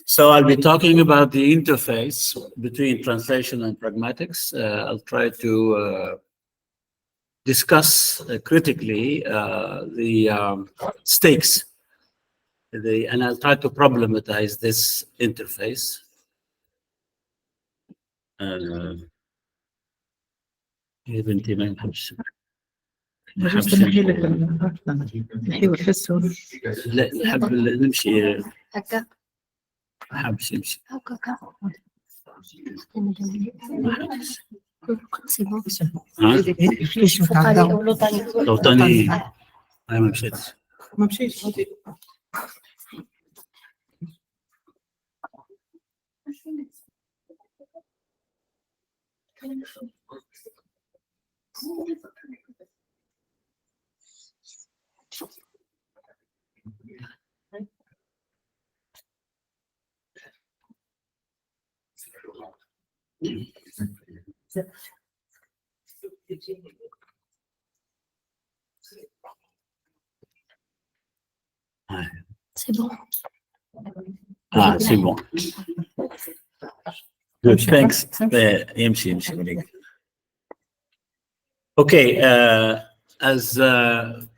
So I'll be talking about the interface between translation and pragmatics. I'll try to discuss critically the stakes, and I'll try to problematize this interface. يا بنتي ما نحبش لا نحب نمشي هكا حابش نمشي لوطاني ما مشيتش C'est bon. Ah, c'est bon. Good, thanks. يمشي. Okay, as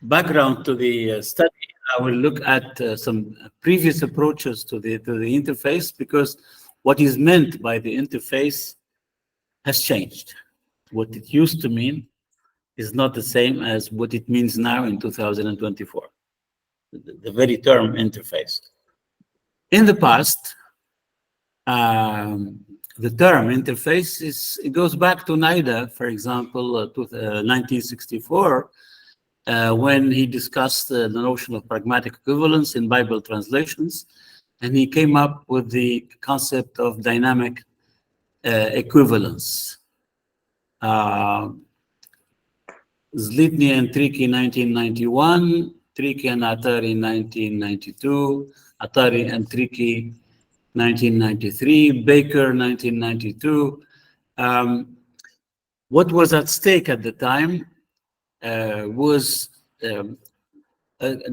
background to the study, I will look at some previous approaches to the interface, because what is meant by the interface has changed. What it used to mean is not the same as what it means now in 2024. The very term interface. In the past, the term interface it goes back to Naida, for example, 1964, when he discussed the notion of pragmatic equivalence in Bible translations, and he came up with the concept of dynamic equivalence. Zlitny and Tricky 1991, Tricky and Atari 1992, Atari and Tricky 1993, Baker 1992. What was at stake at the time was a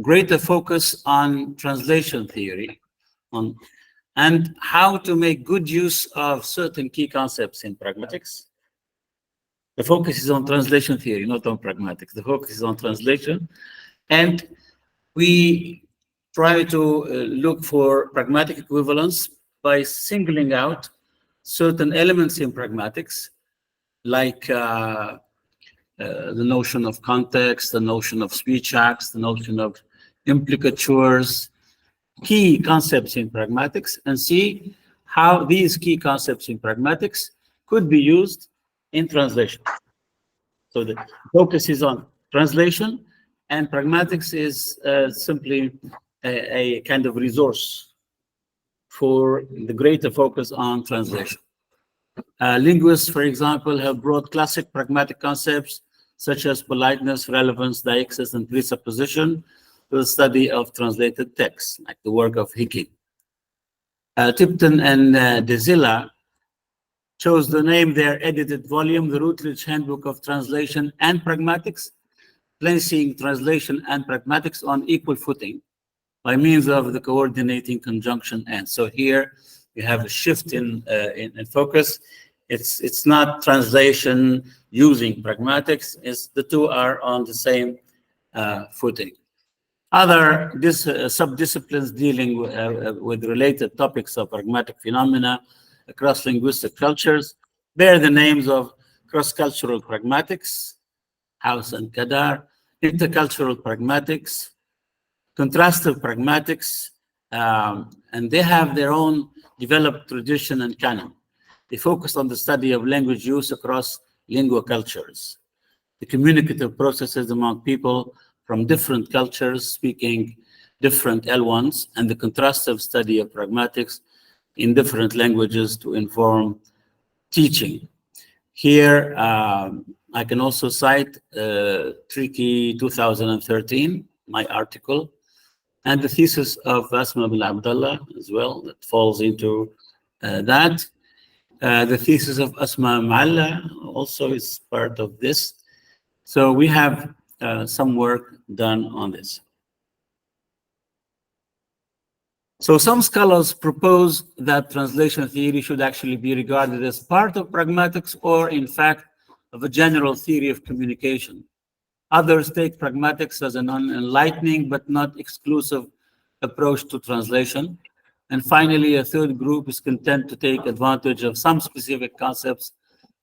greater focus on translation theory, and how to make good use of certain key concepts in pragmatics. The focus is on translation theory, not on pragmatics. The focus is on translation. And we try to look for pragmatic equivalence by singling out certain elements in pragmatics, like the notion of context, the notion of speech acts, the notion of implicatures, key concepts in pragmatics, and see how these key concepts in pragmatics could be used in translation. So the focus is on translation, and pragmatics is simply a kind of resource for the greater focus on translation. Linguists, for example, have brought classic pragmatic concepts such as politeness, relevance, deixis, and presupposition to the study of translated texts, like the work of Hickey. Tipton and Dezilla chose to name their edited volume the Routledge Handbook of Translation and Pragmatics, placing translation and pragmatics on equal footing by means of the coordinating conjunction and. So here we have a shift in focus. It's not translation using pragmatics. The two are on the same footing. Other subdisciplines dealing with related topics of pragmatic phenomena across linguistic cultures bear the names of cross-cultural pragmatics, House and Kadar, intercultural pragmatics, contrastive pragmatics, and they have their own developed tradition and canon. They focus on the study of language use across lingua cultures, the communicative processes among people from different cultures speaking different L1s, and the contrastive study of pragmatics in different languages to inform teaching. Here, I can also cite Tricky 2013, my article, and the thesis of Asma bin Abdullah as well, that falls into that. The thesis of Asma Ma'alla also is part of this. So we have some work done on this. So some scholars propose that translation theory should actually be regarded as part of pragmatics or, in fact, of a general theory of communication. Others take pragmatics as an enlightening but not exclusive approach to translation. And finally, a third group is content to take advantage of some specific concepts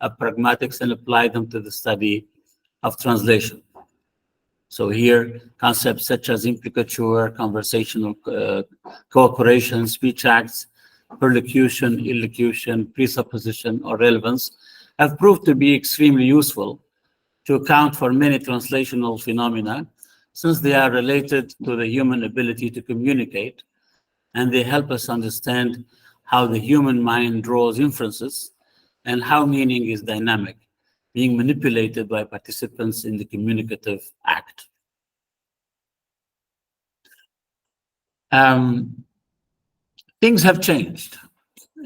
of pragmatics and apply them to the study of translation. So here, concepts such as implicature, conversational cooperation, speech acts, perlocution, illocution, presupposition, or relevance have proved to be extremely useful to account for many translational phenomena, since they are related to the human ability to communicate, and they help us understand how the human mind draws inferences and how meaning is dynamic, being manipulated by participants in the communicative act. Things have changed.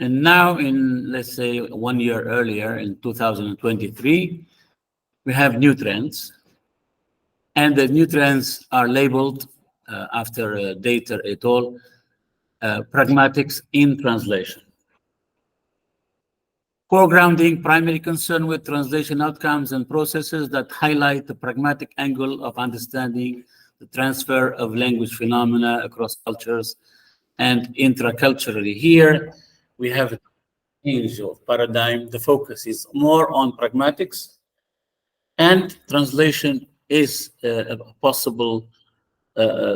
And now let's say 1 year earlier, in 2023, we have new trends. And the new trends are labeled after Data et al. Pragmatics in translation. Foregrounding primary concern with translation outcomes and processes that highlight the pragmatic angle of understanding the transfer of language phenomena across cultures and intraculturally. Here, we have a change of paradigm. The focus is more on pragmatics, and translation is a possible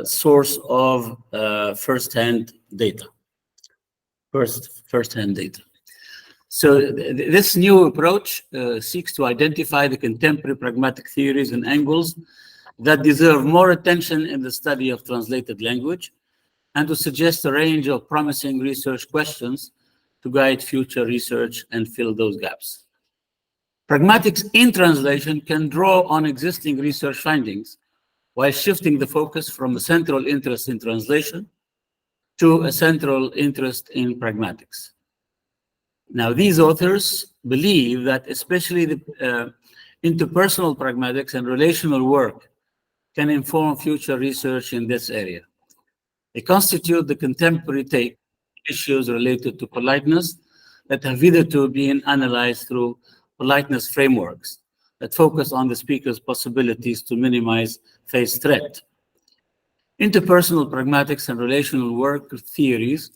source of first-hand data. First-hand data. So this new approach seeks to identify the contemporary pragmatic theories and angles that deserve more attention in the study of translated language, and to suggest a range of promising research questions to guide future research and fill those gaps. Pragmatics in translation can draw on existing research findings while shifting the focus from a central interest in translation to a central interest in pragmatics. Now, these authors believe that especially the interpersonal pragmatics and relational work can inform future research in this area. They constitute the contemporary take on issues related to politeness that have hitherto been analyzed through politeness frameworks that focus on the speaker's possibilities to minimize face threat. Interpersonal pragmatics and relational work theories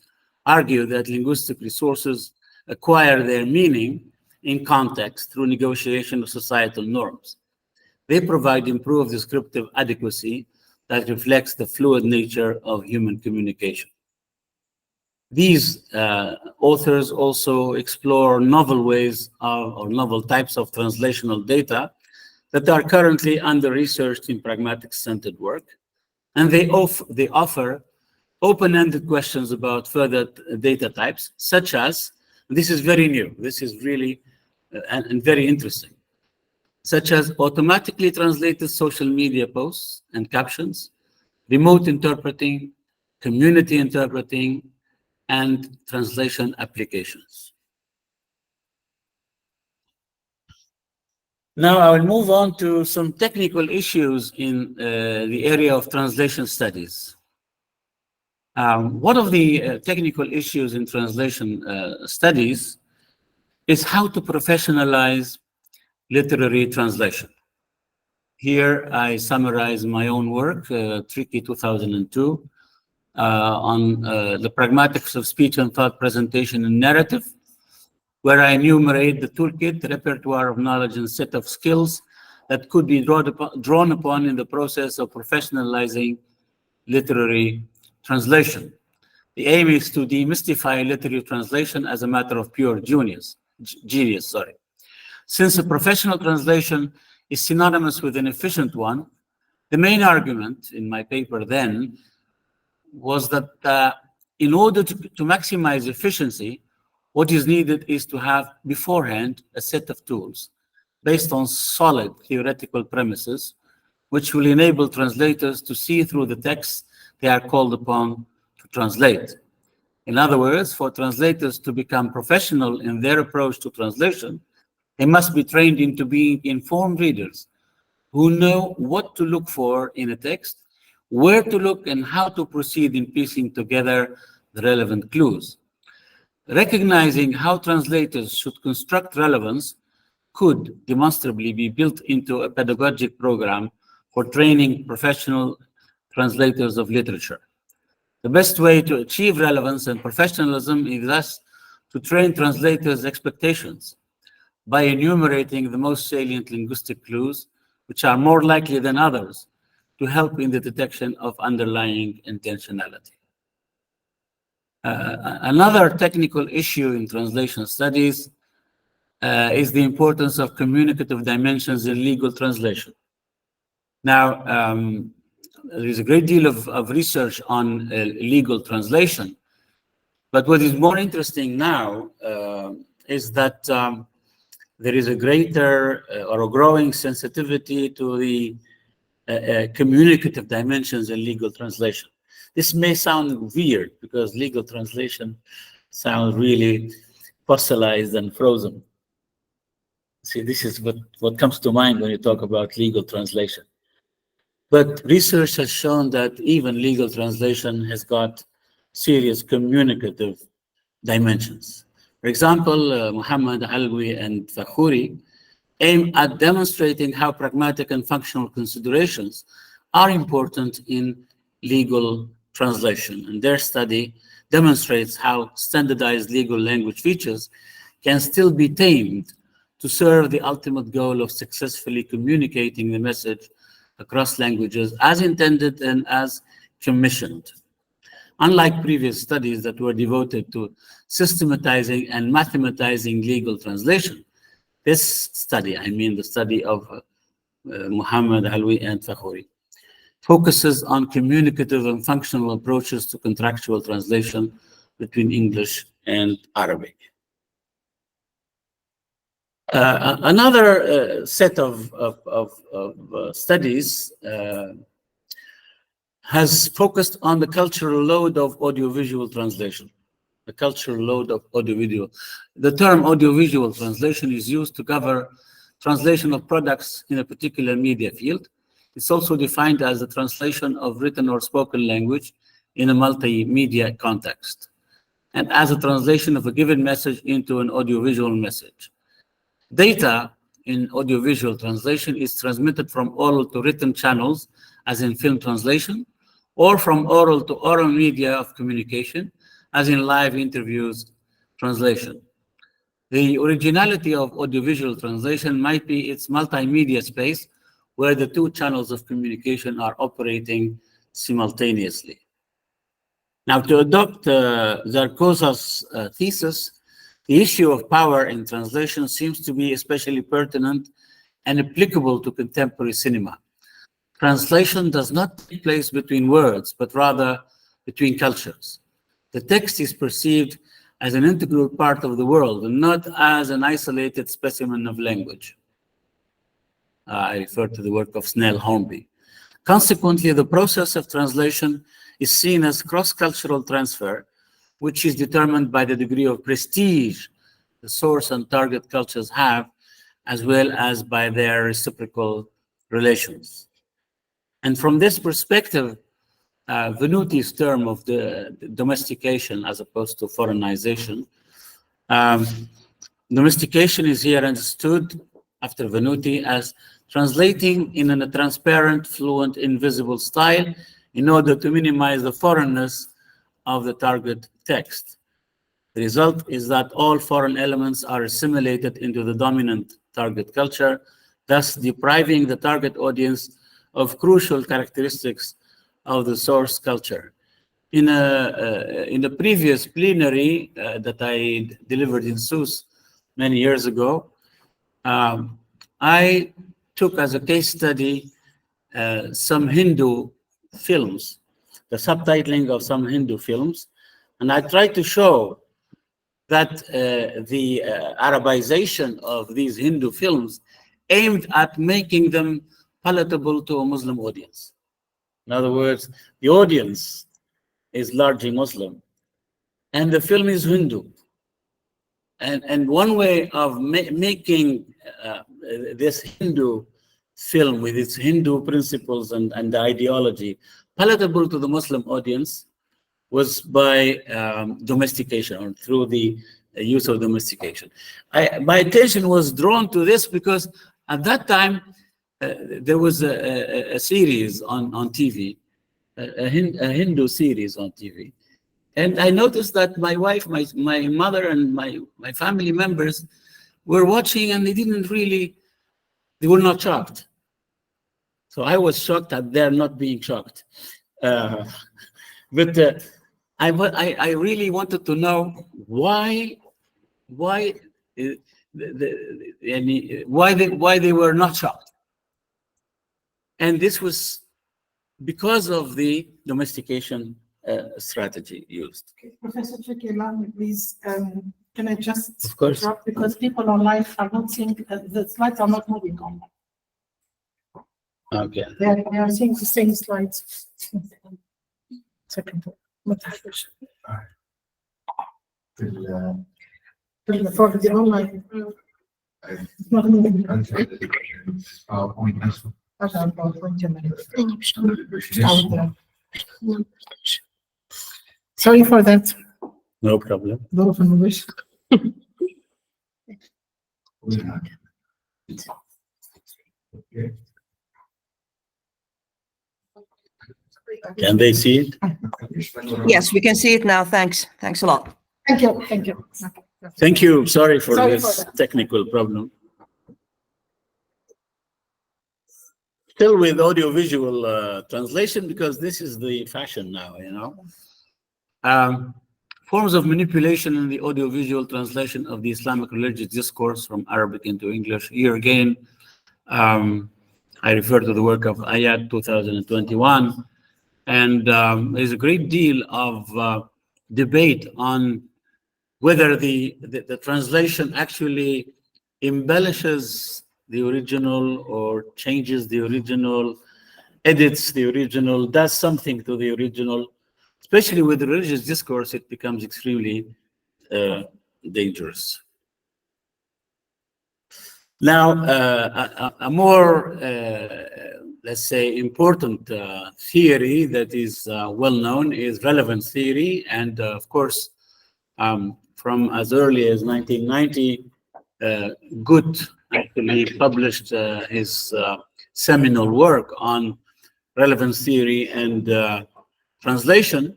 argue that linguistic resources acquire their meaning in context through negotiation of societal norms. They provide improved descriptive adequacy that reflects the fluid nature of human communication. These authors also explore novel ways or novel types of translational data that are currently under-researched in pragmatic-centered work, and they offer open-ended questions about further data types, such as, this is very new, this is really and very interesting, such as automatically translated social media posts and captions, remote interpreting, community interpreting, and translation applications. Now I will move on to some technical issues in the area of translation studies. One of the technical issues in translation studies is how to professionalize literary translation. Here I summarize my own work, Tricky 2002, on the pragmatics of speech and thought presentation and narrative, where I enumerate the toolkit, the repertoire of knowledge and set of skills that could be drawn upon in the process of professionalizing literary translation. The aim is to demystify literary translation as a matter of pure genius. Since a professional translation is synonymous with an efficient one, the main argument in my paper then was that in order to maximize efficiency, what is needed is to have beforehand a set of tools based on solid theoretical premises, which will enable translators to see through the texts they are called upon to translate. In other words, for translators to become professional in their approach to translation, they must be trained into being informed readers who know what to look for in a text, where to look, and how to proceed in piecing together relevant clues. Recognizing how translators should construct relevance could demonstrably be built into a pedagogic program for training professional translators of literature. The best way to achieve relevance and professionalism is thus to train translators' expectations by enumerating the most salient linguistic clues, which are more likely than others to help in the detection of underlying intentionality. Another technical issue in translation studies is the importance of communicative dimensions in legal translation. Now, there is a great deal of research on legal translation, but what is more interesting now is that there is a greater or a growing sensitivity to the communicative dimensions in legal translation. This may sound weird because legal translation sounds really fossilized and frozen. See, this is what comes to mind when you talk about legal translation. But research has shown that even legal translation has got serious communicative dimensions. For example, Muhammad Alwi and Fakhouri aim at demonstrating how pragmatic and functional considerations are important in legal translation. And their study demonstrates how standardized legal language features can still be tamed to serve the ultimate goal of successfully communicating the message across languages as intended and as commissioned. Unlike previous studies that were devoted to systematizing and mathematizing legal translation, this study, I mean the study of Muhammad Alwi and Fakhouri, focuses on communicative and functional approaches to contractual translation between English and Arabic. Another set of studies has focused on the cultural load of audiovisual translation. The cultural load of audiovisual. The term audiovisual translation is used to cover translation of products in a particular media field. It's also defined as the translation of written or spoken language in a multimedia context, and as a translation of a given message into an audiovisual message. Data in audiovisual translation is transmitted from oral to written channels, as in film translation, or from oral to oral media of communication, as in live interviews translation. The originality of audiovisual translation might be its multimedia space, where the two channels of communication are operating simultaneously. Now, to adopt Zarcosa's thesis, the issue of power in translation seems to be especially pertinent and applicable to contemporary cinema. Translation does not take place between words, but rather between cultures. The text is perceived as an integral part of the world and not as an isolated specimen of language. I refer to the work of Snell Hornby. Consequently, the process of translation is seen as cross-cultural transfer, which is determined by the degree of prestige the source and target cultures have, as well as by their reciprocal relations. And from this perspective, Venuti's term of the domestication as opposed to foreignization, domestication is here understood after Venuti as translating in a transparent, fluent, invisible style in order to minimize the foreignness of the target text. The result is that all foreign elements are assimilated into the dominant target culture, thus depriving the target audience of crucial characteristics of the source culture. In the previous plenary that I delivered in Sousse many years ago, I took as a case study some Hindu films, the subtitling of some Hindu films, and I tried to show that the Arabization of these Hindu films aimed at making them palatable to a Muslim audience. In other words, the audience is largely Muslim, and the film is Hindu. And one way of making this Hindu film with its Hindu principles and the ideology palatable to the Muslim audience was by domestication, or through the use of domestication. My attention was drawn to this because at that time there was a series on TV, a Hindu series on TV. And I noticed that my wife, my mother, and my family members were watching, and they were not shocked. So I was shocked at their not being shocked. But I really wanted to know why why they were not shocked. And this was because of the domestication strategy used. Okay. Professor Chiki, allow me, please. Can I just Of course. interrupt? Because people online are not seeing, the slides are not moving on. Okay. They are seeing the same slides. Second. For the online. It's not moving. Sorry for that. No problem. Can they see it? Yes, we can see it now. Thanks. Thanks a lot. Thank you. Thank you. Thank you. Sorry for Sorry this for that. technical problem. Still with audiovisual translation, because this is the fashion now, you know. Forms of manipulation in the audiovisual translation of the Islamic religious discourse from Arabic into English. Here again, I refer to the work of Ayat 2021. And there's a great deal of debate on whether the translation actually embellishes the original or changes the original, edits the original, does something to the original. Especially with the religious discourse, it becomes extremely dangerous. Now, a more, let's say, important theory that is well known is relevance theory. And of course, from as early as 1990, Good actually published his seminal work on relevance theory and translation.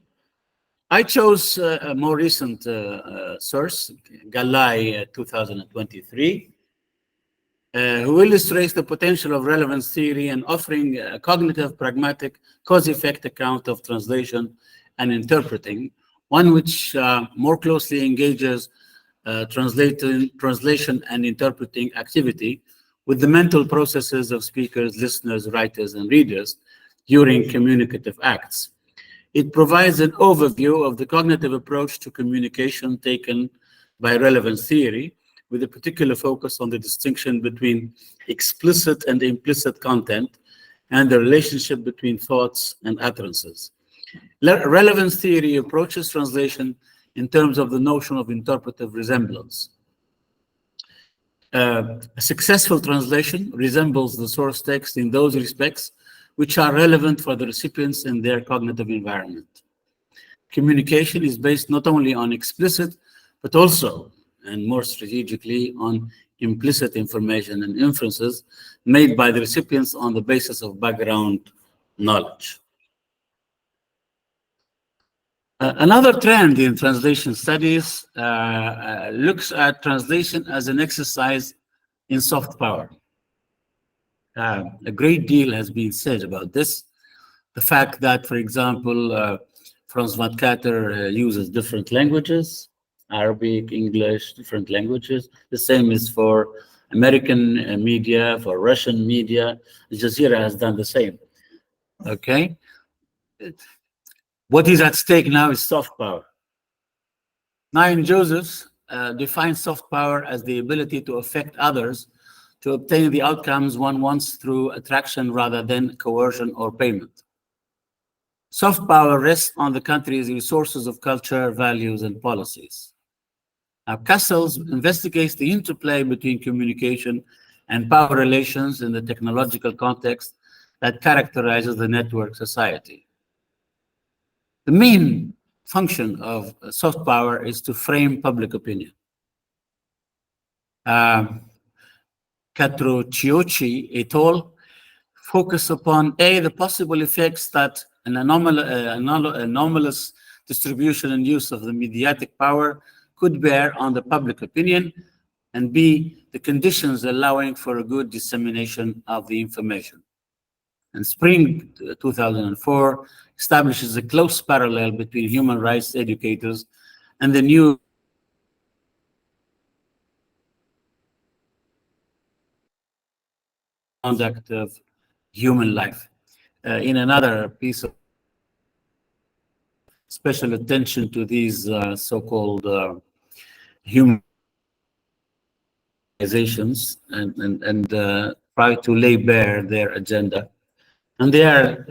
I chose a more recent source, Galai 2023, who illustrates the potential of relevance theory and offering a cognitive, pragmatic, cause-effect account of translation and interpreting, one which more closely engages translation and interpreting activity with the mental processes of speakers, listeners, writers, and readers during communicative acts. It provides an overview of the cognitive approach to communication taken by relevance theory, with a particular focus on the distinction between explicit and implicit content and the relationship between thoughts and utterances. Relevance theory approaches translation in terms of the notion of interpretive resemblance. A successful translation resembles the source text in those respects which are relevant for the recipients in their cognitive environment. Communication is based not only on explicit, but also, and more strategically, on implicit information and inferences made by the recipients on the basis of background knowledge. Another trend in translation studies looks at translation as an exercise in soft power. A great deal has been said about this. The fact that, for example, Franz van Katter uses different languages, Arabic, English, different languages. The same is for American media, for Russian media. Al Jazeera has done the same. Okay? What is at stake now is soft power. Naim Josephs defines soft power as the ability to affect others to obtain the outcomes one wants through attraction rather than coercion or payment. Soft power rests on the country's resources of culture, values, and policies. Now, Cassels investigates the interplay between communication and power relations in the technological context that characterizes the network society. The main function of soft power is to frame public opinion. Catrocioci et al. Focus upon the possible effects that an anomalous distribution and use of the mediatic power could bear on the public opinion, and B, the conditions allowing for a good dissemination of the information. And Spring 2004 establishes a close parallel between human rights educators and the new conduct of human life. In another piece of special attention to these so-called human organizations and try to lay bare their agenda. And they are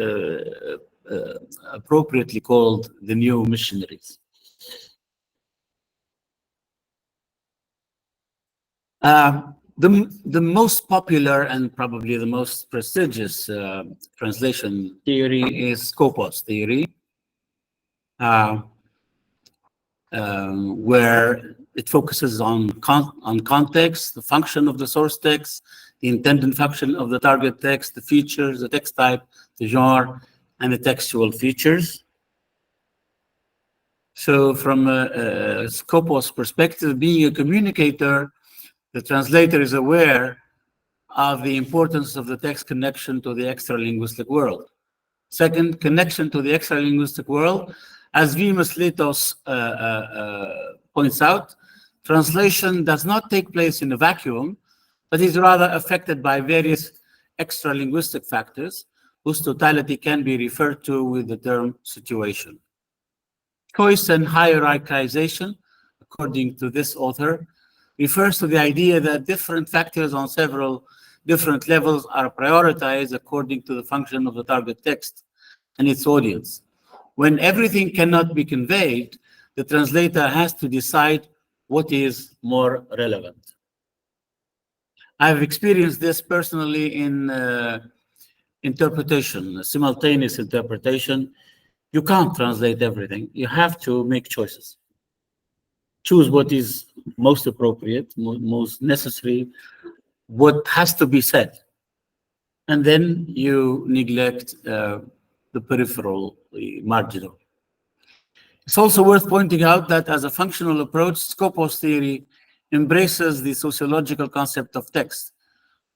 appropriately called the new missionaries. The most popular and probably the most prestigious translation theory is Scopus theory, where it focuses on context, the function of the source text, the intended function of the target text, the features, the text type, the genre, and the textual features. So from a Scopus perspective, being a communicator, the translator is aware of the importance of the text connection to the extra-linguistic world. Second, connection to the extra-linguistic world. As Vimas Letos points out, translation does not take place in a vacuum, but is rather affected by various extra-linguistic factors whose totality can be referred to with the term situation. Choice and hierarchization, according to this author, refers to the idea that different factors on several different levels are prioritized according to the function of the target text and its audience. When everything cannot be conveyed, the translator has to decide what is more relevant. I've experienced this personally in interpretation, simultaneous interpretation. You can't translate everything. You have to make choices. Choose what is most appropriate, most necessary, what has to be said. And then you neglect the peripheral, the marginal. It's also worth pointing out that as a functional approach, Scopus theory embraces the sociological concept of text.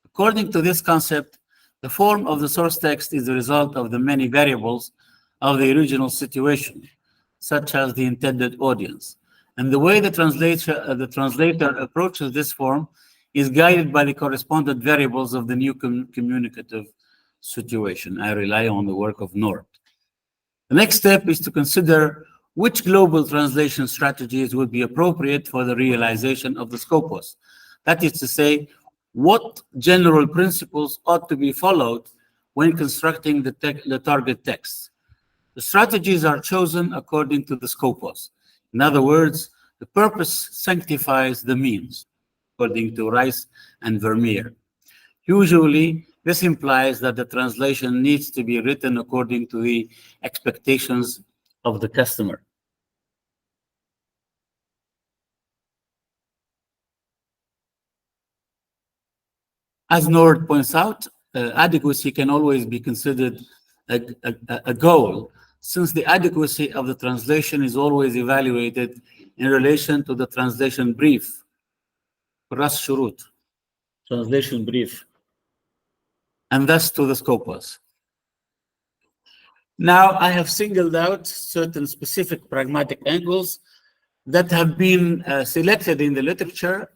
According to this concept, the form of the source text is the result of the many variables of the original situation, such as the intended audience. And the way the translator approaches this form is guided by the correspondent variables of the new communicative situation. I rely on the work of Nord. The next step is to consider which global translation strategies would be appropriate for the realization of the Scopus. That is to say, what general principles ought to be followed when constructing the target text. The strategies are chosen according to the Scopus. In other words, the purpose sanctifies the means, according to Rice and Vermeer. Usually, this implies that the translation needs to be written according to the expectations of the customer. As Nord points out, adequacy can always be considered a goal, since the adequacy of the translation is always evaluated in relation to the translation brief, Ras Shurut, translation brief, and thus to the Scopus. Now, I have singled out certain specific pragmatic angles that have been selected in the literature.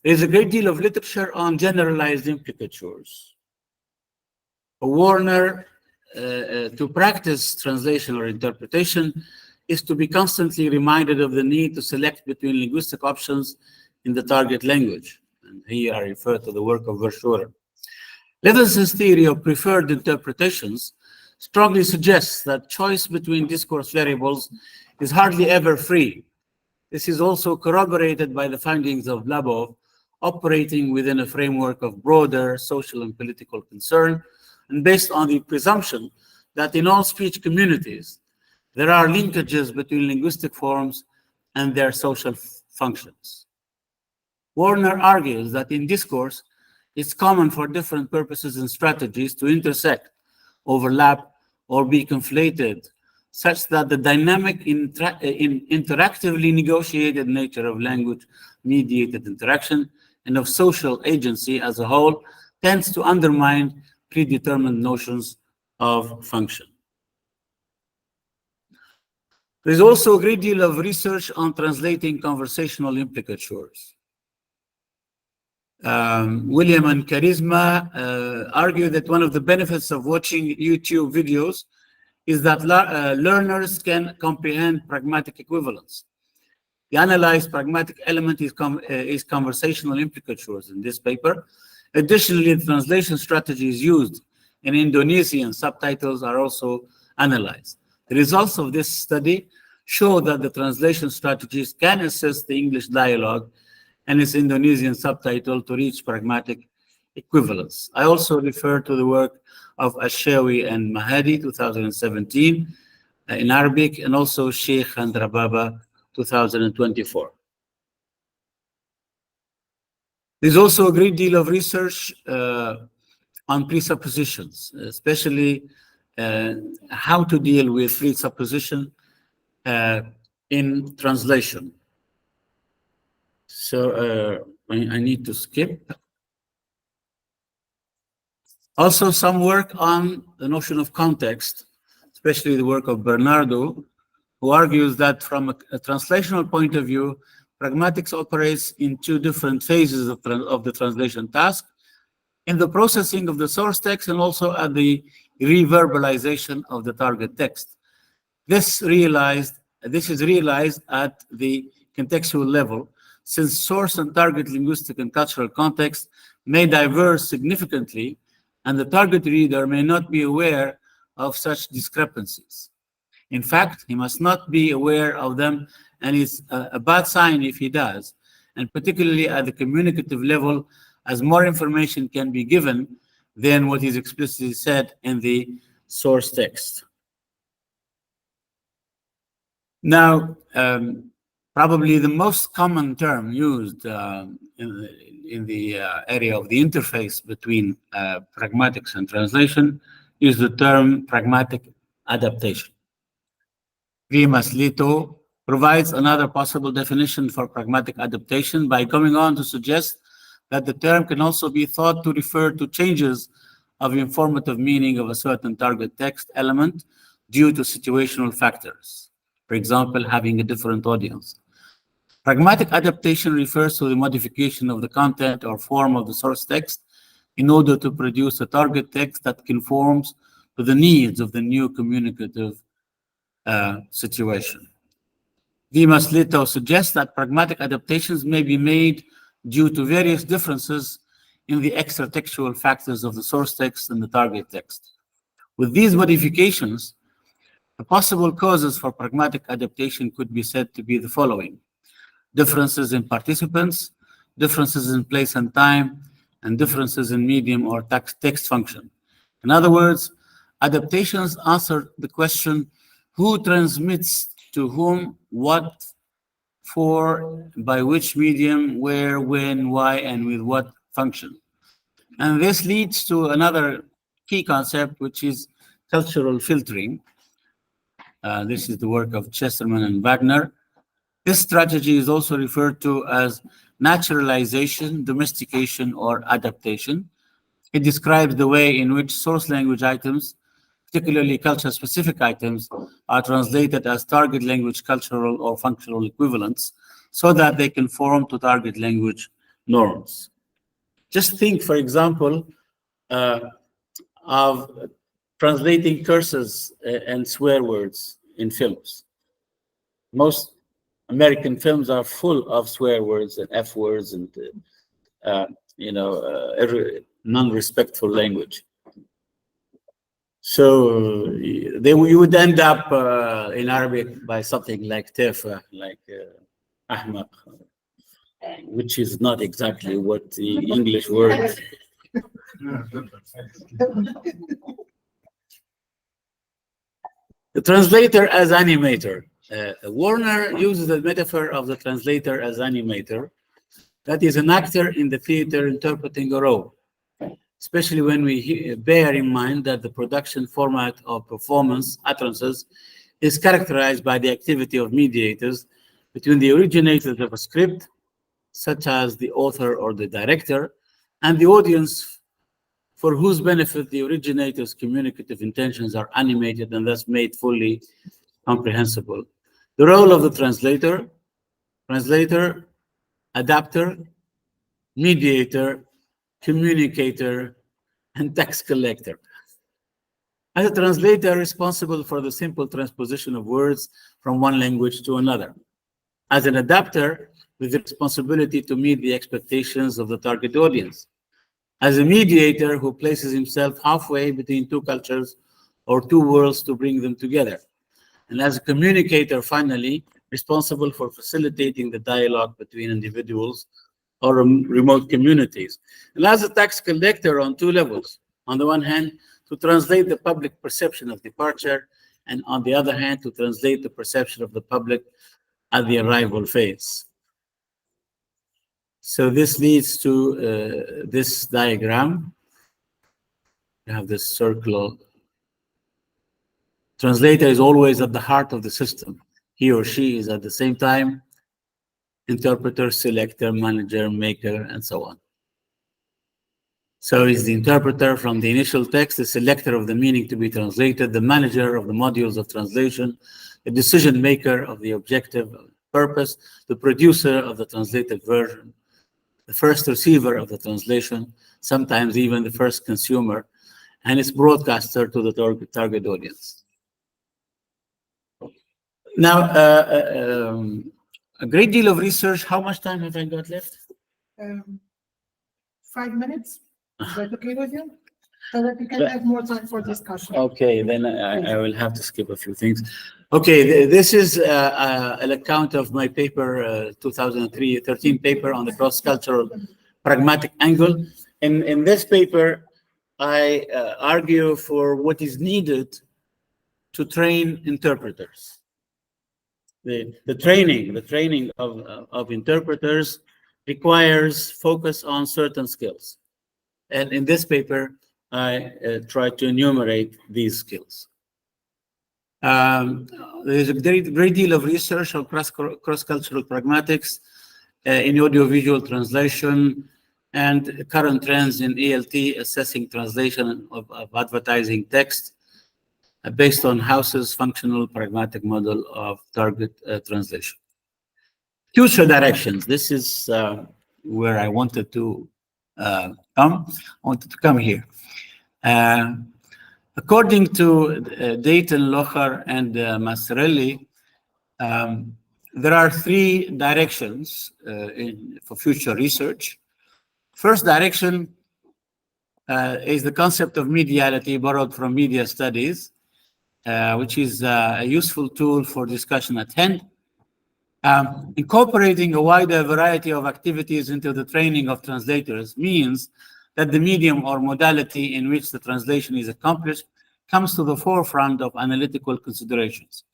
There's a great deal of literature on generalized implicatures. A warner to practice translation or interpretation is to be constantly reminded of the need to select between linguistic options in the target language. And here I refer to the work of Verschuren. Levenson's theory of preferred interpretations strongly suggests that choice between discourse variables is hardly ever free. This is also corroborated by the findings of Labov, operating within a framework of broader social and political concern, and based on the presumption that in all speech communities, there are linkages between linguistic forms and their social functions. Warner argues that in discourse, it's common for different purposes and strategies to intersect, overlap, or be conflated, such that the dynamic interactively negotiated nature of language-mediated interaction and of social agency as a whole tends to undermine predetermined notions of function. There is also a great deal of research on translating conversational implicatures. William and Charisma argue that one of the benefits of watching YouTube videos is that learners can comprehend pragmatic equivalence. The analyzed pragmatic element is conversational implicatures in this paper. Additionally, the translation strategies used in Indonesian subtitles are also analyzed. The results of this study show that the translation strategies can assist the English dialogue and its Indonesian subtitle to reach pragmatic equivalence. I also refer to the work of Ashawi and Mahadi, 2017, in Arabic, and also Sheikh and Rababa, 2024. There's also a great deal of research on presuppositions, especially how to deal with presupposition in translation. So I need to skip. Also, some work on the notion of context, especially the work of Bernardo, who argues that from a translational point of view, pragmatics operates in two different phases of the translation task, in the processing of the source text and also at the reverbalization of the target text. This is realized at the contextual level, since source and target linguistic and cultural context may diverge significantly, and the target reader may not be aware of such discrepancies. In fact, he must not be aware of them, and it's a bad sign if he does, and particularly at the communicative level, as more information can be given than what is explicitly said in the source text. Now, probably the most common term used in the area of the interface between pragmatics and translation is the term pragmatic adaptation. V. Maslito provides another possible definition for pragmatic adaptation by going on to suggest that the term can also be thought to refer to changes of informative meaning of a certain target text element due to situational factors, for example, having a different audience. Pragmatic adaptation refers to the modification of the content or form of the source text in order to produce a target text that conforms to the needs of the new communicative situation. V. Maslito suggests that pragmatic adaptations may be made due to various differences in the extra-textual factors of the source text and the target text. With these modifications, the possible causes for pragmatic adaptation could be said to be the following: differences in participants, differences in place and time, and differences in medium or text function. In other words, adaptations answer the question, who transmits to whom, what, for, by which medium, where, when, why, and with what function. And this leads to another key concept, which is cultural filtering. This is the work of Chesterman and Wagner. This strategy is also referred to as naturalization, domestication, or adaptation. It describes the way in which source language items, particularly culture-specific items, are translated as target language cultural or functional equivalents so that they conform to target language norms. Just think, for example, of translating curses and swear words in films. Most American films are full of swear words and F words and, every non-respectful language. So you would end up in Arabic by something like tefa, like ahmaq, which is not exactly what the English word is. The translator as animator. Warner uses the metaphor of the translator as animator. That is an actor in the theater interpreting a role, especially when we bear in mind that the production format of performance utterances is characterized by the activity of mediators between the originators of a script, such as the author or the director, and the audience for whose benefit the originator's communicative intentions are animated and thus made fully comprehensible. The role of the translator, adapter, mediator, communicator, and text collector. As a translator, responsible for the simple transposition of words from one language to another. As an adapter, with the responsibility to meet the expectations of the target audience. As a mediator who places himself halfway between two cultures or two worlds to bring them together. And as a communicator, finally, responsible for facilitating the dialogue between individuals or remote communities. And as a tax collector on two levels. On the one hand, to translate the public perception of departure, and on the other hand, to translate the perception of the public at the arrival phase. So this leads to this diagram. You have this circle. Translator is always at the heart of the system. He or she is at the same time interpreter, selector, manager, maker, and so on. So is the interpreter from the initial text, the selector of the meaning to be translated, the manager of the modules of translation, the decision maker of the objective purpose, the producer of the translated version, the first receiver of the translation, sometimes even the first consumer, and its broadcaster to the target audience. Now, a great deal of research. How much time have I got left? 5 minutes. Is that okay with you? So that we can have more time for discussion. Okay, then I will have to skip a few things. Okay, this is an account of my paper, 2013 paper on the cross-cultural pragmatic angle. In this paper, I argue for what is needed to train interpreters. The training of interpreters requires focus on certain skills. And in this paper, I try to enumerate these skills. There's a great deal of research on cross-cultural pragmatics in audiovisual translation and current trends in ALT, assessing translation of advertising text based on House's functional pragmatic model of target translation. Future directions. This is where I wanted to come here. According to Dayton, Locher, and Massarelli, there are three directions for future research. First direction is the concept of mediality borrowed from media studies, which is a useful tool for discussion at hand. Incorporating a wider variety of activities into the training of translators means that the medium or modality in which the translation is accomplished comes to the forefront of analytical considerations.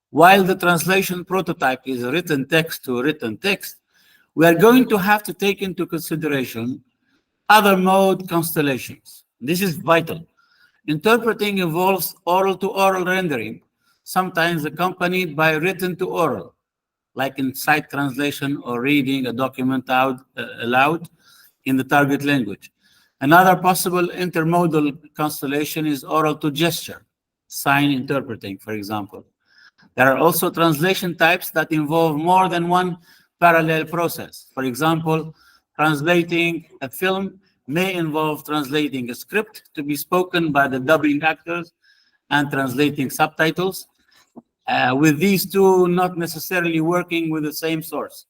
While the translation prototype is a written text to a written text, we are going to have to take into consideration other mode constellations. This is vital. Interpreting involves oral-to-oral rendering, sometimes accompanied by written-to-oral, like in sight translation or reading a document out aloud in the target language. Another possible intermodal constellation is oral-to-gesture, sign interpreting, for example. There are also translation types that involve more than one parallel process. For example, translating a film may involve translating a script to be spoken by the dubbing actors and translating subtitles, with these two not necessarily working with the same source,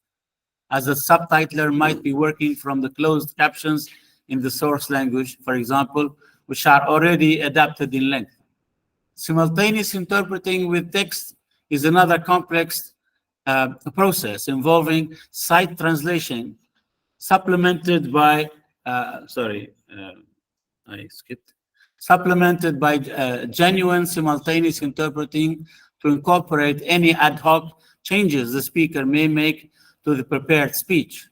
as a subtitler might be working from the closed captions in the source language, for example, which are already adapted in length. Simultaneous interpreting with text is another complex process involving sight translation, supplemented by, I skipped. supplemented by genuine simultaneous interpreting to incorporate any ad hoc changes the speaker may make to the prepared speech.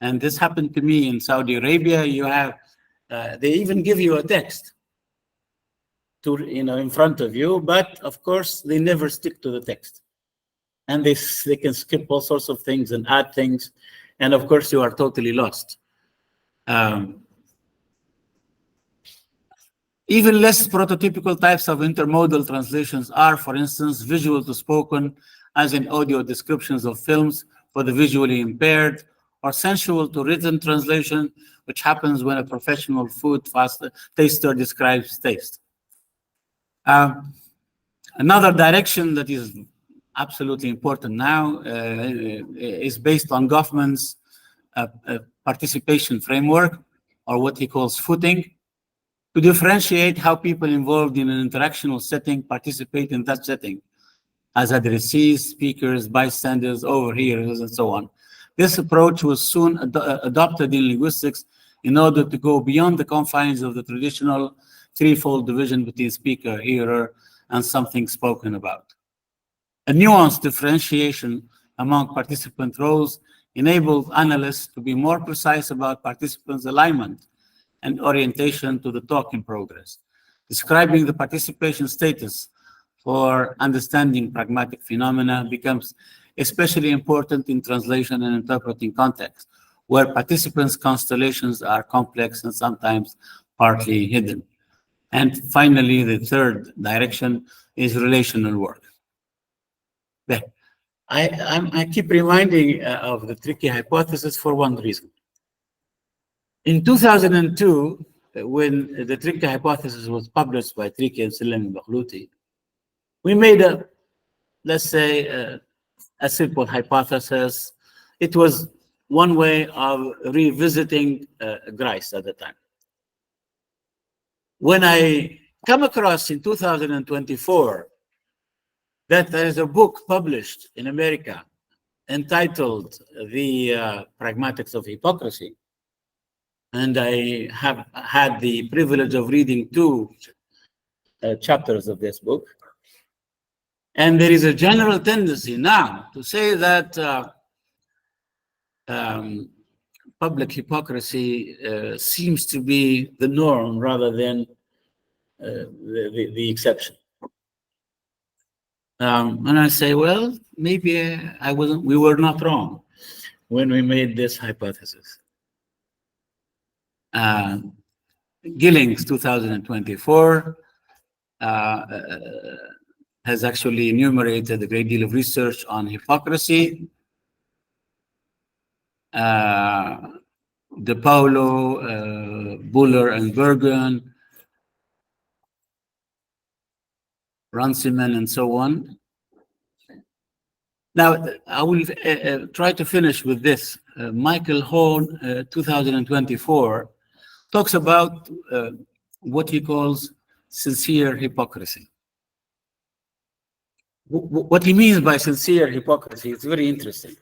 And this happened to me in Saudi Arabia. You have, they even give you a text to, in front of you, but of course they never stick to the text. And they can skip all sorts of things and add things. And of course you are totally lost. Even less prototypical types of intermodal translations are, for instance, visual to spoken, as in audio descriptions of films for the visually impaired, or sensual to written translation, which happens when a professional food taster describes taste. Another direction that is absolutely important now is based on Goffman's participation framework, or what he calls footing, to differentiate how people involved in an interactional setting participate in that setting, as addressees, speakers, bystanders, overhearers, and so on. This approach was soon adopted in linguistics in order to go beyond the confines of the traditional threefold division between speaker, hearer, and something spoken about. A nuanced differentiation among participant roles enabled analysts to be more precise about participants' alignment and orientation to the talk in progress. Describing the participation status for understanding pragmatic phenomena becomes especially important in translation and interpreting context, where participants' constellations are complex and sometimes partly hidden. And finally, the third direction is relational work. I keep reminding of the tricky hypothesis for one reason. In 2002, when the tricky hypothesis was published by Tricky and Salem and Bakhlouti, we made let's say, a simple hypothesis. It was one way of revisiting Grice at the time. When I come across in 2024 that there is a book published in America entitled The Pragmatics of Hypocrisy, and I have had the privilege of reading 2 chapters of this book. And there is a general tendency now to say that public hypocrisy seems to be the norm rather than the exception. And I say, well, maybe we were not wrong when we made this hypothesis. Gilling's 2024 has actually enumerated a great deal of research on hypocrisy. De Paulo, Buller, and Bergen, Runciman, and so on. Now, I will try to finish with this. Michael Horn, 2024, talks about what he calls sincere hypocrisy. What he means by sincere hypocrisy is very interesting.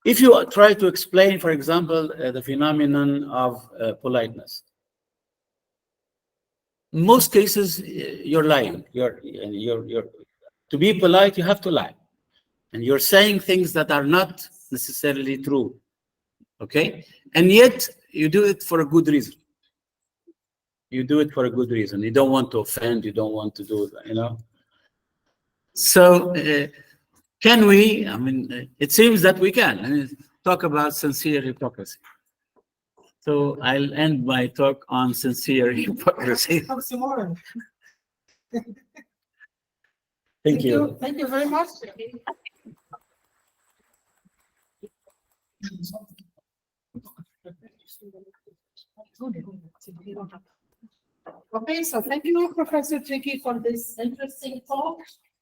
If you try to explain, for example, the phenomenon of politeness, in most cases, you're lying. To be polite, you have to lie. And you're saying things that are not necessarily true. Okay? And yet, you do it for a good reason. You do it for a good reason. You don't want to offend. You don't want to do, So, can we, it seems that we can, talk about sincere hypocrisy. So I'll end my talk on sincere hypocrisy. Thank you. Thank you very much. Okay, so thank you, Professor Tricky, for this interesting talk.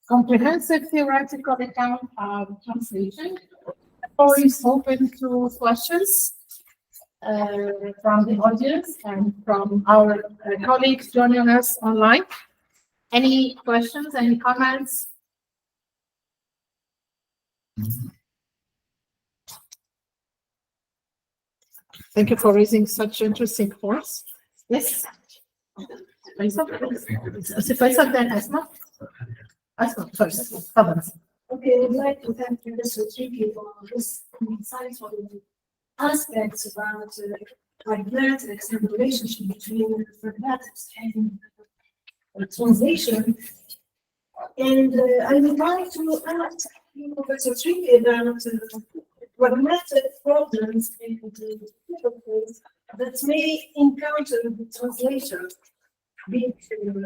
Comprehensive theoretical account of translation. Floor is open to questions from the audience and from our colleagues joining us online. Any questions, any comments? Thank you for raising such interesting points. Yes. فيصل then Asma. Asma first. Come Okay, I'd like to thank Professor Tricky for this insightful aspects about pragmatics and the relationship between pragmatics and translation. And I would like to ask Professor Tricky about pragmatic problems and difficulties that may encounter the translator, be it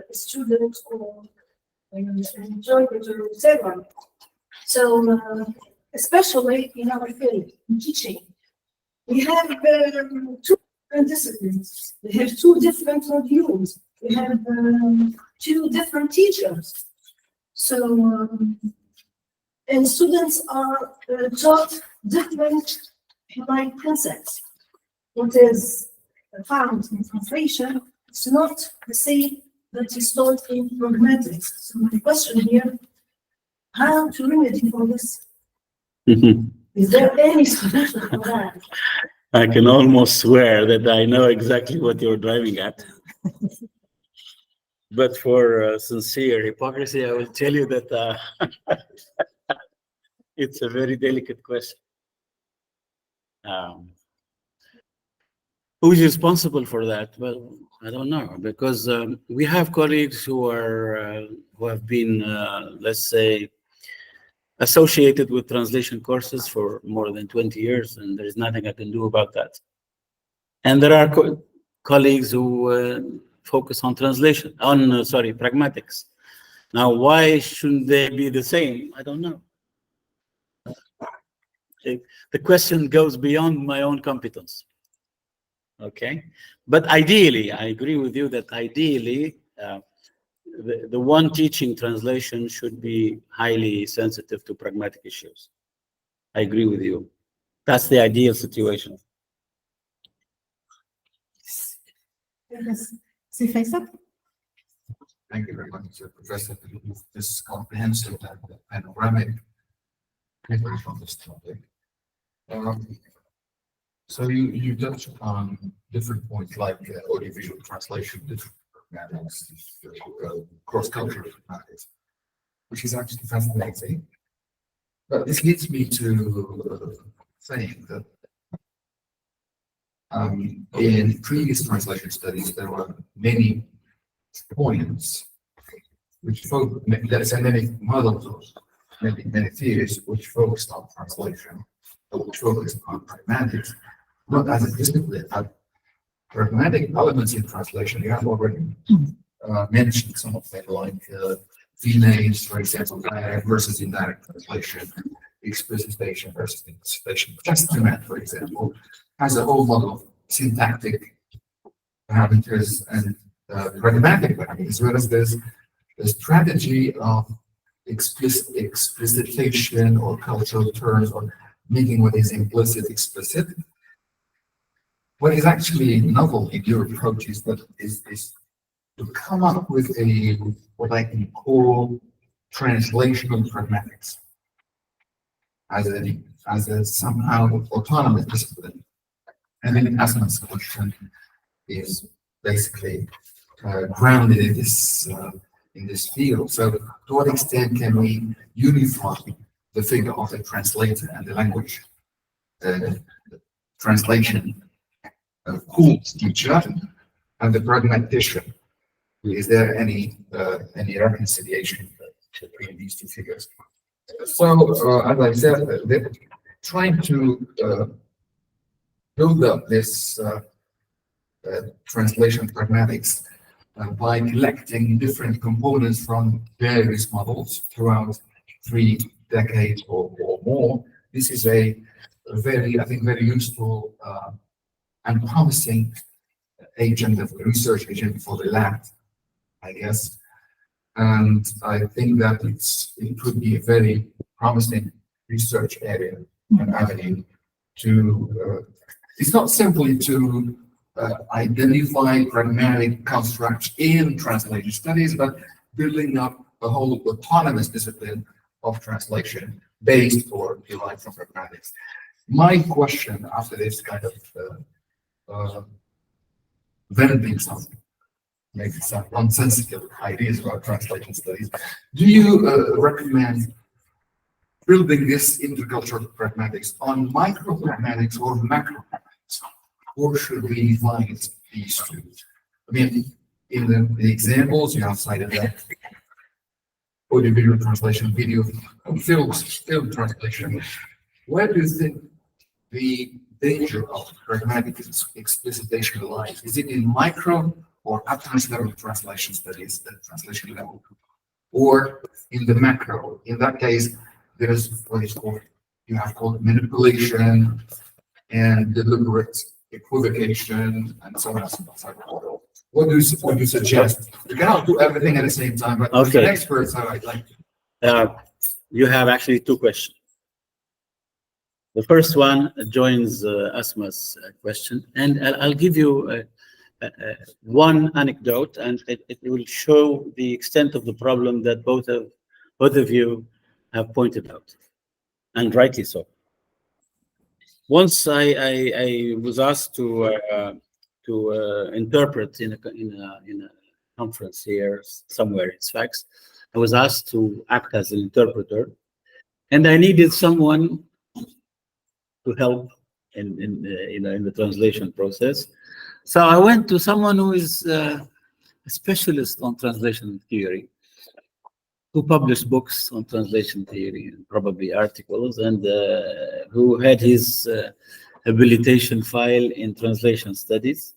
a student or an interpreter or whatever. So, especially in our field, in teaching, we have two different disciplines. We have two different modules. We have two different teachers. So, and students are taught different like concepts. What is found in translation is not the same that is taught in pragmatics. So my question here, how to remedy for this? Is there any solution for that? I can almost swear that I know exactly what you're driving at. But for sincere hypocrisy, I will tell you that it's a very delicate question. Who is responsible for that? Well, I don't know, because we have colleagues who have been, let's say, associated with translation courses for more than 20 years, and there is nothing I can do about that. And there are colleagues who focus on translation, pragmatics. Now, why shouldn't they be the same? I don't know. The question goes beyond my own competence. Okay, but ideally, I agree with you that ideally, the one teaching translation should be highly sensitive to pragmatic issues. I agree with you. That's the ideal situation. Faisal. Thank you very much, Professor, for this comprehensive and panoramic coverage on this topic. So you touched on different points like audiovisual translation, different pragmatics, cross-cultural pragmatics, which is actually fascinating. But this leads me to saying that in previous translation studies, there were many points which let's say many models, many theories which focused on translation, or which focused on pragmatics, not as a discipline, but pragmatic elements in translation. You have already mentioned some of them, like V-names, for example, direct versus indirect translation, explicitation versus implicitation. Testament, for example, has a whole lot of syntactic parameters and pragmatic parameters, whereas there's the strategy of explicitation or cultural terms or making what is implicit explicit. What is actually novel in your approach is to come up with what I can call translational pragmatics as a somehow autonomous discipline. And then Asma's question is basically grounded in this field. So to what extent can we unify the figure of the translator and the language translation teacher and the pragmatician? Is there any reconciliation between these two figures? So as I said, they're trying to build up this translation pragmatics by collecting different components from various models throughout 3 decades or more. This is a very, I think, very useful and promising research agent for the lab, I guess. And I think that it could be a very promising research area and avenue to, it's not simply to identify pragmatic constructs in translation studies, but building up a whole autonomous discipline of translation based or derived from pragmatics. My question after this kind of venting something maybe some nonsensical ideas about translation studies. Do you recommend building this intercultural pragmatics on micro pragmatics or macro pragmatics? Or should we divide these two? I mean, in the examples, you have cited that audio-video translation, video, film translation. Where do you think the danger of pragmatic explicitation lies? Is it in micro or advanced level translation studies, the translation level, or in the macro? In that case, there is what is called, you have called manipulation and deliberate equivocation and so on and so forth. What do you suggest? You cannot do everything at the same time, but as an expert, so I'd like to. You have actually two questions. The first one joins Asma's question, and I'll give you one anecdote, and it will show the extent of the problem that both of you have pointed out, and rightly so. Once I was asked to interpret in a conference here somewhere in SFAX. I was asked to act as an interpreter, and I needed someone to help in the translation process. So I went to someone who is a specialist on translation theory, who published books on translation theory and probably articles, and who had his habilitation file in translation studies.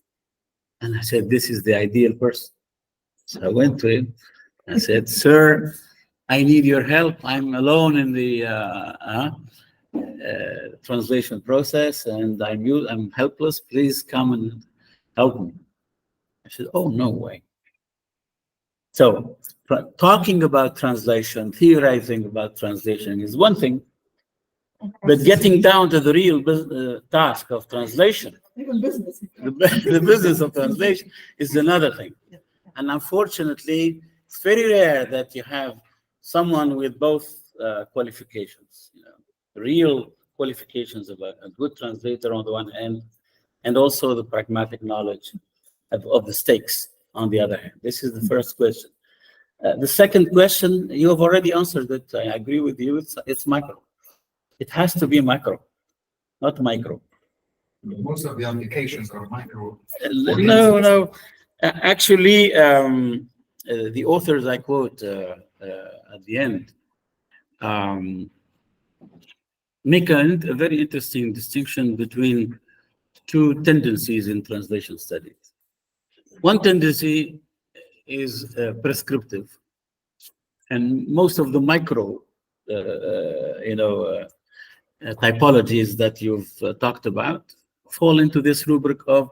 And I said, this is the ideal person. So I went to him. I said, sir, I need your help. I'm alone in the translation process, and I'm helpless. Please come and help me. I said, oh, no way. So talking about translation, theorizing about translation is one thing, but getting down to the real task of translation, the business of translation, is another thing. And unfortunately, it's very rare that you have someone with both qualifications, real qualifications of a good translator on the one hand, and also the pragmatic knowledge of the stakes on the other hand. This is the first question. The second question, you have already answered it. I agree with you. It's micro. It has to be macro, not micro. Most of the applications are micro. No. Actually, the authors I quote at the end make a very interesting distinction between two tendencies in translation studies. One tendency is prescriptive, and most of the micro, typologies that you've talked about fall into this rubric of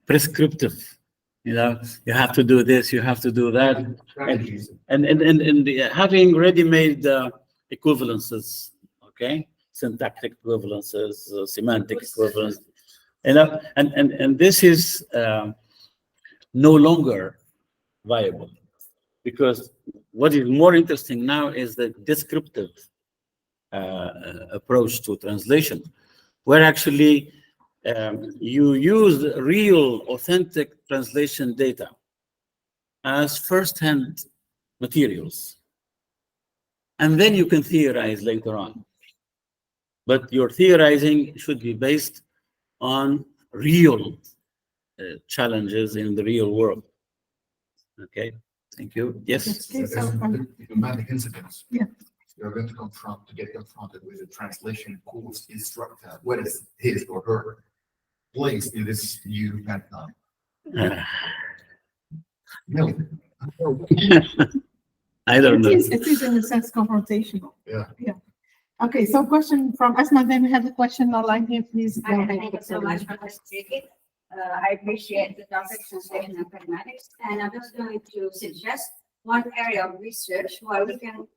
prescriptive. You have to do this, you have to do that, and having ready-made equivalences, okay, syntactic equivalences, semantic equivalence, and this is no longer viable, because what is more interesting now is the descriptive approach to translation, where actually you use real, authentic translation data as first-hand materials, and then you can theorize later on. But your theorizing should be based on real challenges in the real world. Okay, thank you. Yes? Diplomatic incidents. Yeah. You're going to get confronted with a translation course instructor. What is his or her place in this new paradigm? No. I don't know. It is in a sense confrontational. Yeah. Okay, so question from Asma, then we have a question online here, please. Go ahead. Thank you so much for this speaking. I appreciate the topic, translation and pragmatics, and I'm just going to suggest one area of research where we can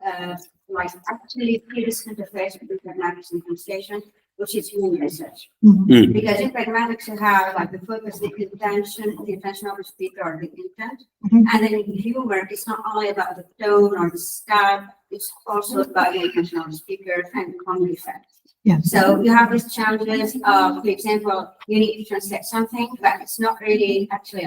actually see this interface between pragmatics and translation, which is human research. Mhm. Because in pragmatics you have the focus, the intention of the speaker or the intent, Mhm. and then in humor it's not only about the tone or the style, it's also about the intention of the speaker and the comedy effect. Yeah. So you have these challenges of, for example, you need to translate something, but it's not really actually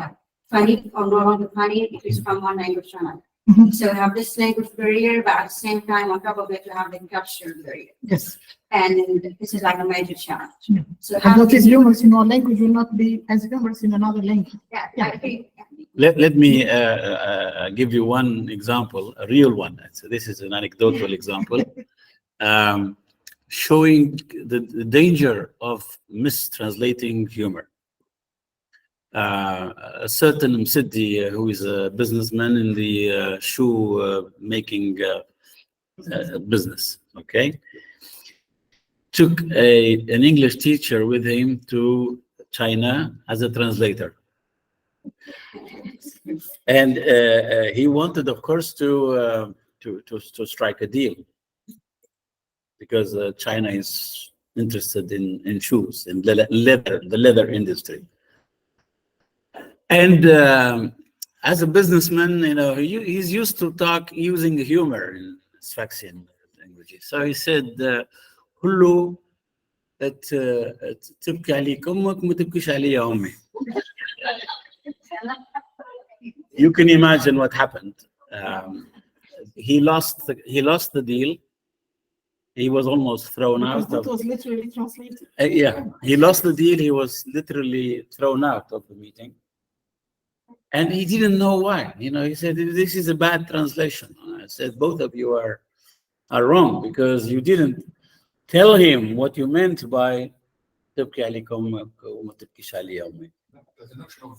funny or no longer funny if it's from one language to another. Mhm. So we have this language barrier, but at the same time, on top of it, we have the cultural barrier. Yes. And this is like a major challenge. Yeah. So And how what can is you- humorous in one language will not be as humorous in another language. Yeah, Yeah. I think. Let me give you one example, a real one. So this is an anecdotal example, showing the danger of mistranslating humor. A certain Msiddi, who is a businessman in the shoe making business, okay, took an English teacher with him to China as a translator. And he wanted, of course, to strike a deal, because China is interested in shoes, in the leather industry. And as a businessman, he's used to talk using humor in Sfaxian languages. So he said, "كله تبكي عليك أمك ما تبكيش علي أمي." You can imagine what happened. He lost the deal. He was almost thrown Because out that of. was literally translated. Yeah, he lost the deal. He was literally thrown out of the meeting, and he didn't know why. He said, "This is a bad translation." I said, "Both of you are wrong, because you didn't tell him what you meant by تبكي عليك أمك وما تبكيش علي أمي." The notion of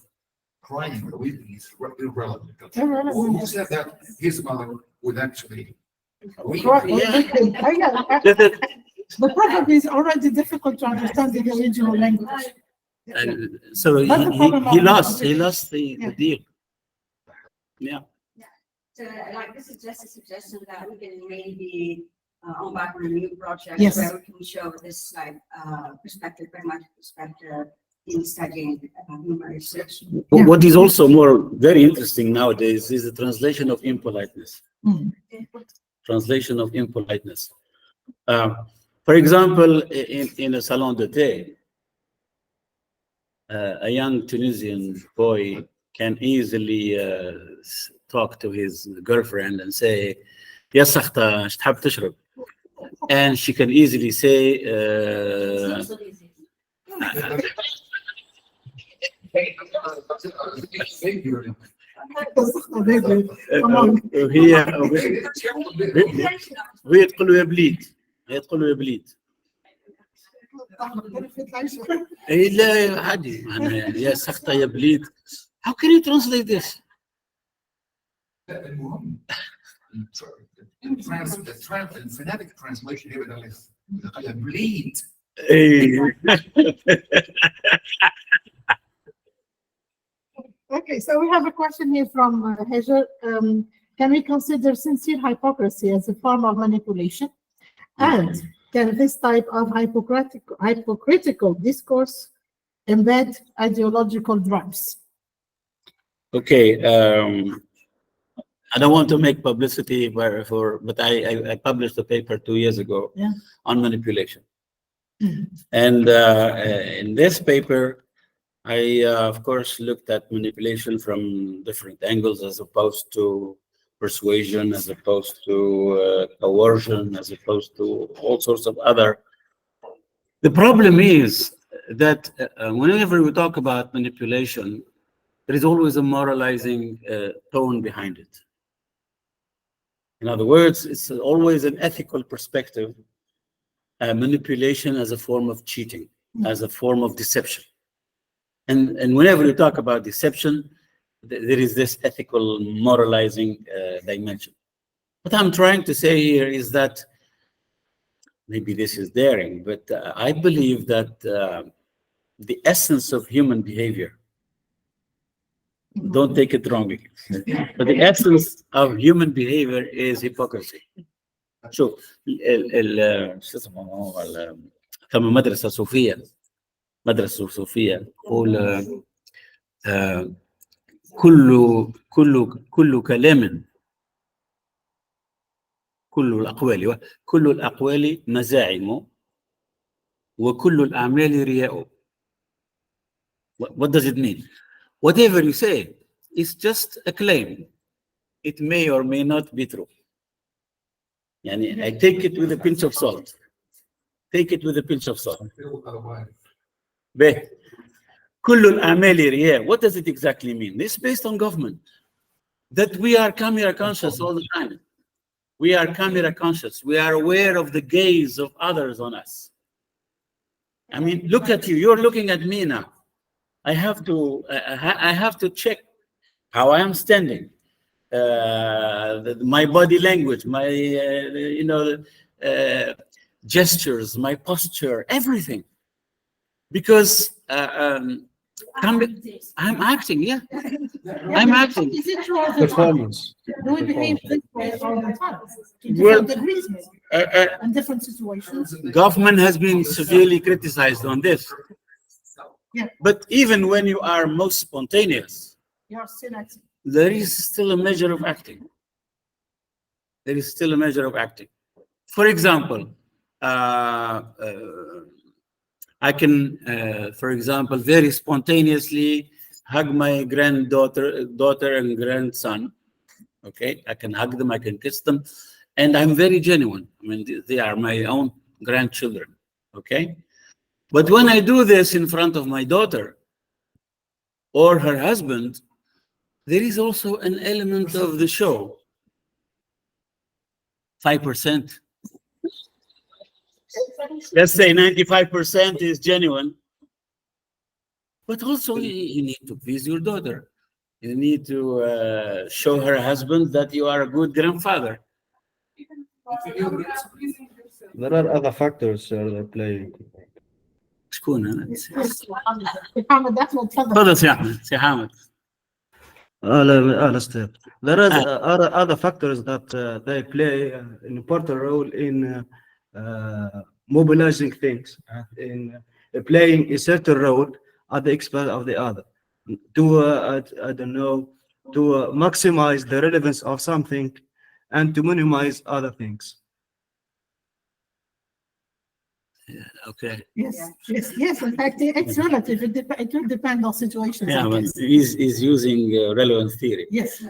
crying or weeping is irrelevant. Irrelevant. Who said that his mother would actually weep? The proverb is already difficult to understand in the original language. And so That's the problem he of- lost the Yeah. deal. Yeah. So like this is just a suggestion that we can maybe embark on a new project Yes. where we can show this like perspective, pragmatic perspective in studying human research. But Yeah. what is also very interesting nowadays is the translation of impoliteness. Mhm. Translation of impoliteness. For example, in a salon de thé, a young Tunisian boy can easily talk to his girlfriend and say, "يا سخطة ايش تحب تشرب?" And she can easily say, وهي تقول له يا بليد، هي تقول له يا بليد. لا عادي معناها يا سخطة يا بليد. How can you translate this? The phonetic translation here is bleed. Okay, so we have a question here from Hajar. Can we consider sincere hypocrisy as a form of manipulation? And can this type of hypocritical discourse embed ideological drives? Okay, I don't want to make publicity but I published a paper 2 years ago on manipulation. And in this paper, I, of course, looked at manipulation from different angles, as opposed to persuasion, as opposed to coercion, as opposed to all sorts of other. The problem is that whenever we talk about manipulation, there is always a moralizing tone behind it. In other words, it's always an ethical perspective, manipulation as a form of cheating, as a form of deception. And whenever you talk about deception, there is this ethical moralizing dimension. What I'm trying to say here is that, maybe this is daring, but I believe that the essence of human behavior, don't take it wrongly, but the essence of human behavior is hypocrisy. شوف شو اسمه ثم مدرسة صوفية تقول كل كلام كل الأقوال مزاعم وكل الأعمال رياء. What does it mean? Whatever you say, is just a claim. It may or may not be true. Yani, I take it with a pinch of salt. Take it with a pinch of salt. به. كل الأعمال رياء. What does it exactly mean? This is based on government. That we are camera conscious all the time. We are camera conscious. We are aware of the gaze of others on us. I mean, look at you. You're looking at me now. I have to check how I am standing, my body language, my gestures, my posture, everything. Because I'm acting, yeah. I'm acting. Is it true that Performance. do we behave this way all the time? In Well, different degrees, in different situations? Government has been severely criticized on this. Yeah. But even when you are most spontaneous, You're still acting. there is still a measure of acting. There is still a measure of acting. For example, I can, for example, very spontaneously hug my daughter and grandson. Okay, I can hug them, I can kiss them, and I'm very genuine. I mean, they are my own grandchildren. Okay, but when I do this in front of my daughter or her husband, there is also an element of the show. 5%. Let's say 95% is genuine. But also you need to please your daughter. You need to show her husband that you are a good grandfather. There are other factors that play. شكون أنا؟ محمد أحمد تفضل. تفضل سي أحمد، سي حامد. Let's step. There are other factors that they play an important role in mobilizing things, in playing a certain role at the expense of the other, to I don't know, to maximize the relevance of something and to minimize other things. Okay. Yes. In fact, it's relative. It will depend on situations. Yeah, I but guess. he's using relevant theory. Yes.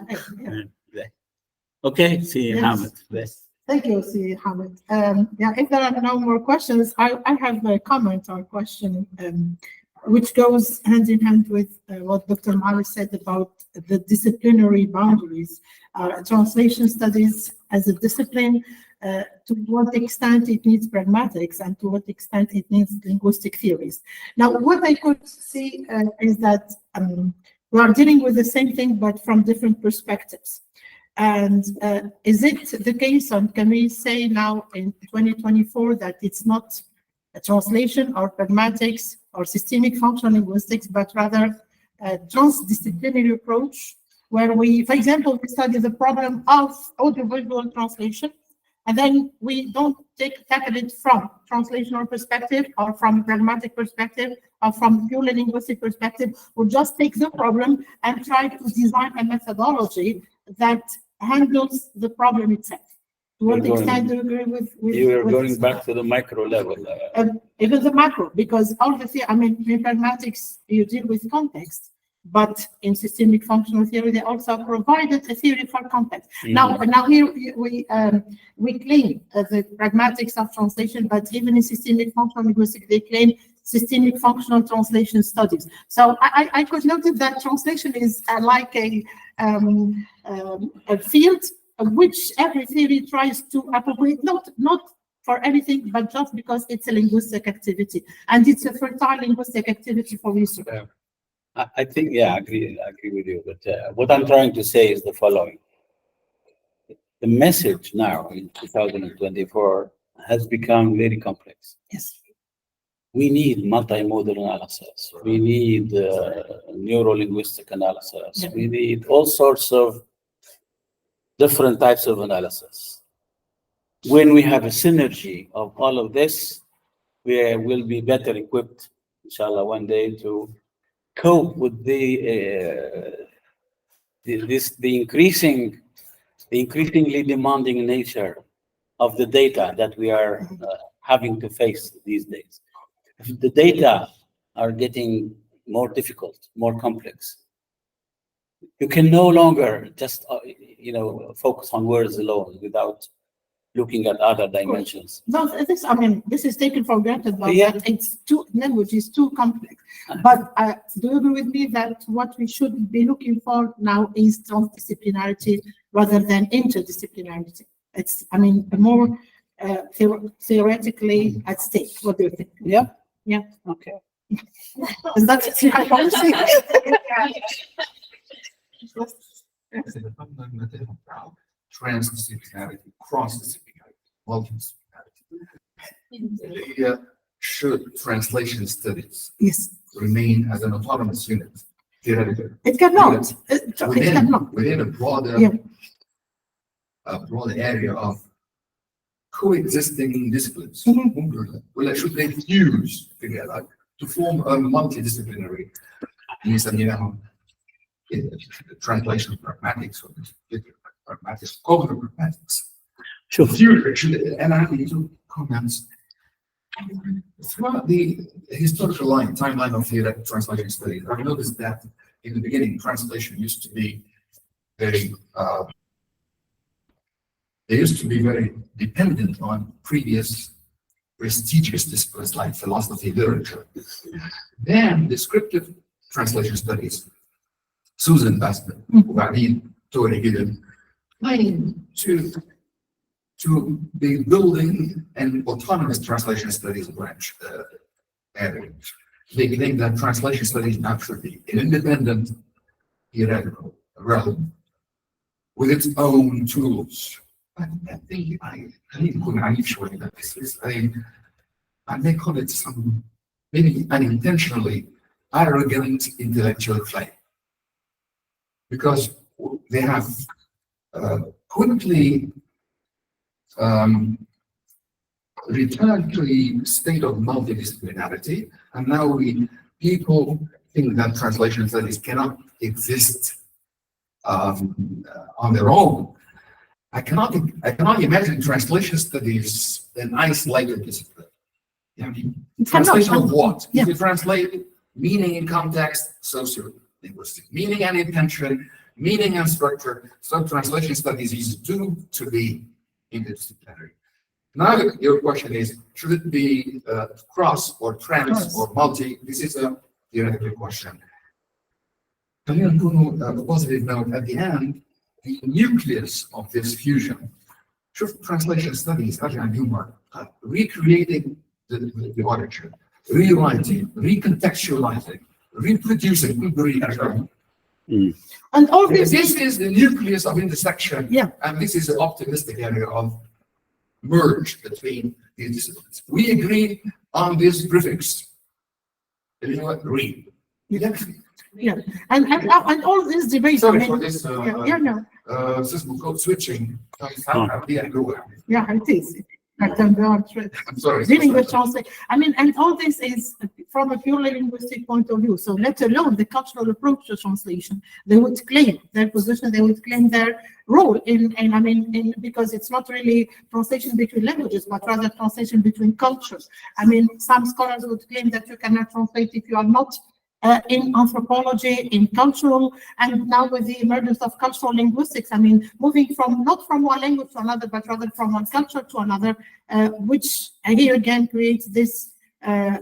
Yeah. Okay, see Yes. Hamid. Thank you, Si Hamid. If there are no more questions, I have a comment or question which goes hand in hand with what Dr. Malik said about the disciplinary boundaries. Translation studies as a discipline, to what extent it needs pragmatics and to what extent it needs linguistic theories. Now, what I could see is that we are dealing with the same thing, but from different perspectives. And is it the case, and can we say now in 2024 that it's not a translation or pragmatics or systemic functional linguistics, but rather a transdisciplinary approach where we, for example, we study the problem of audiovisual translation, and then we don't tackle it from translational perspective or from pragmatic perspective or from purely linguistic perspective. We'll just take the problem and try to design a methodology that handles the problem itself. To what extent do you agree with You are going back to the micro level. Even the macro, because obviously, I mean, in pragmatics, you deal with context, but in systemic functional theory, they also provided a theory for context. Now here we claim the pragmatics of translation, but even in systemic functional linguistics, they claim systemic functional translation studies. So I could note that translation is like a field which every theory tries to appropriate, not for anything, but just because it's a linguistic activity, and it's a fertile linguistic activity for research. I think, yeah, I agree with you. But what I'm trying to say is the following. The message now in 2024 has become very complex. Yes. We need multimodal analysis. We need neuro-linguistic analysis. Yeah. We need all sorts of different types of analysis. When we have a synergy of all of this, we will be better equipped, inshallah, one day to cope with the increasingly demanding nature of the data that we are having to face these days. The data are getting more difficult, more complex. You can no longer just, focus on words alone without looking at other dimensions. No, this is taken for granted, but Yeah. language is too complex. But do you agree with me that what we should be looking for now is transdisciplinarity rather than interdisciplinarity? It's, more theoretically at stake. What do you think? Yeah. Yeah. Okay. Is that I policy? It's a fundamental about transdisciplinarity, cross-disciplinarity, multidisciplinarity. Should translation studies Yes. remain as an autonomous unit, theoretically, It cannot. It cannot. within a broader, Yeah. broader area of coexisting disciplines? Mhm. Well, should they fuse together to form a multidisciplinary, translation of pragmatics or pragmatics, cognitive pragmatics? Sure. Future, and I have two comments. Throughout the historical timeline of theoretic translation studies, I've noticed that in the beginning, translation used to be very, they used to be very dependent on previous prestigious disciplines like philosophy, literature. Then descriptive translation studies, Susan Bassman, Wahid, Tori Gideon, claim to be building an autonomous translation studies branch area. They claim that translation studies now should be an independent theoretical realm with its own tools. But I think I may call it some maybe unintentionally arrogant intellectual claim, because they have quickly returned to the state of multidisciplinarity, and now people think that translation studies cannot exist on their own. I cannot imagine translation studies an isolated discipline. Translation of what? Yeah. If you translate meaning in context, socio-linguistic, meaning and intention, meaning and structure. So translation studies is due to be interdisciplinary. Now your question is, should it be cross or trans or multi? This is a theoretical question. A positive note at the end, the nucleus of this fusion, should translation studies, humor, recreating the origin, rewriting, recontextualizing, reproducing, And all this this is the nucleus of intersection. Yeah. And this is the optimistic area of merge between these disciplines. We agree on this prefix. Read. Yeah, and all this debate. Sorry for this No. code switching. Yeah, it is. I'm sorry. Dealing with translation. And all this is from a purely linguistic point of view. So let alone the cultural approach to translation. They would claim their position, they would claim their role in because it's not really translation between languages, but rather translation between cultures. Some scholars would claim that you cannot translate if you are not in anthropology, in cultural, and now with the emergence of cultural linguistics, moving not from one language to another, but rather from one culture to another, which here again creates this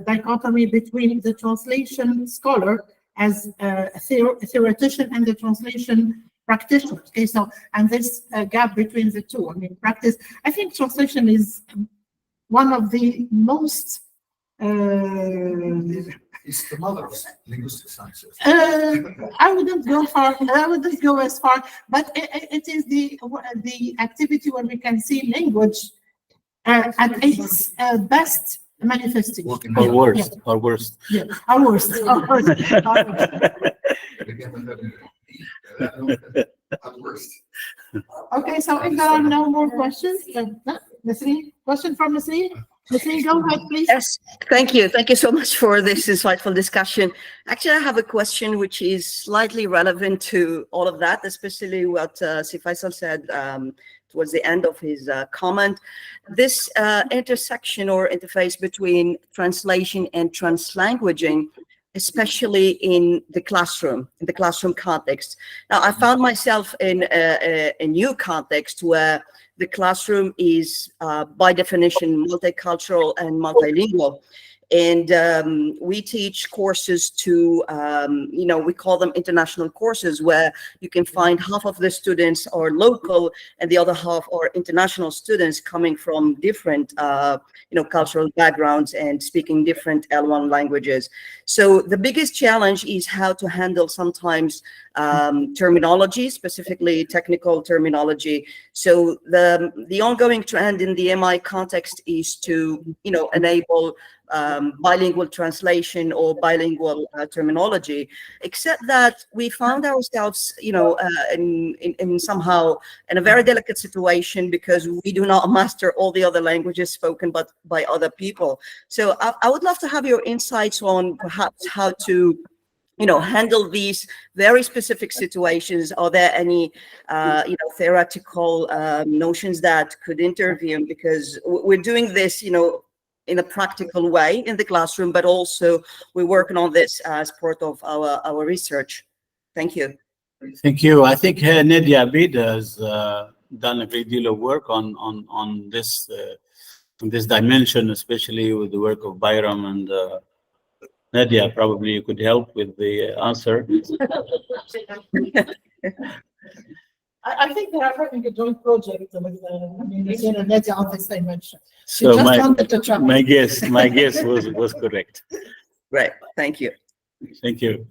dichotomy between the translation scholar as a theoretician and the translation practitioner. Okay, so, and this gap between the two. Practice, I think translation is one of the most It's the mother of linguistic sciences. I wouldn't go far. I wouldn't go as far, but it is the activity where we can see language at its best manifesting. Or worst. Or worst. Yeah, our worst. Our worst. At worst. Okay, so if there are no more questions, Nasreen, question from Nasreen? Nasreen, go ahead, please. Yes, thank you. Thank you so much for this insightful discussion. Actually, I have a question which is slightly relevant to all of that, especially what SYFLAT'S said towards the end of his comment. This intersection or interface between translation and translanguaging especially in the classroom context. Now, I found myself in a new context where the classroom is, by definition, multicultural and multilingual. And we teach courses to, we call them international courses, where you can find half of the students are local and the other half are international students coming from different, cultural backgrounds and speaking different L1 languages. So the biggest challenge is how to handle sometimes terminology, specifically technical terminology. So the ongoing trend in the MI context is to, enable bilingual translation or bilingual terminology, except that we found ourselves, in somehow in a very delicate situation, because we do not master all the other languages spoken but by other people. So I would love to have your insights on perhaps how to handle these very specific situations. Are there any, theoretical notions that could intervene? Because we're doing this, in a practical way in the classroom, but also we're working on this as part of our research. Thank you. Thank you. I think Nadia Abid has done a great deal of work on this dimension, especially with the work of Bayram, and Nadia, probably you could help with the answer. I think they are having a joint project with the Nadia on this dimension. She So just wanted to try. my guess was correct. Right. Thank you. Thank you.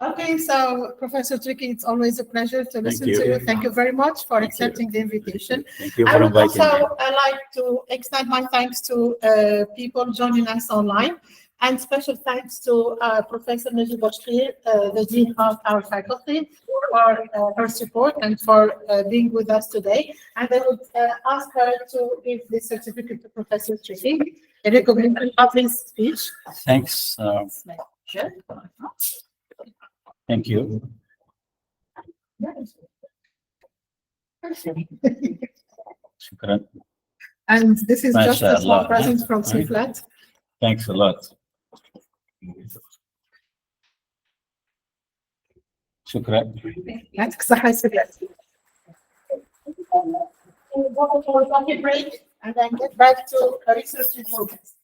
Okay, so Professor Tricky, it's always a pleasure to listen you. to you. Thank you very much for Thank you. accepting the invitation. Thank you I for would inviting me. also like to extend my thanks to people joining us online, and special thanks to Professor Najib Bashir, the Dean of our faculty, for her support and for being with us today. And I would ask her to give the certificate to Professor Tricky, a recognition of his speech. Thanks. Thank you. Shukran. And this is just a small MashaAllah. present from SYFLAT. Thanks a lot. Shukran. يعطيك الصحة يا SYFLAT. We'll go for a coffee break and then get back to research and focus.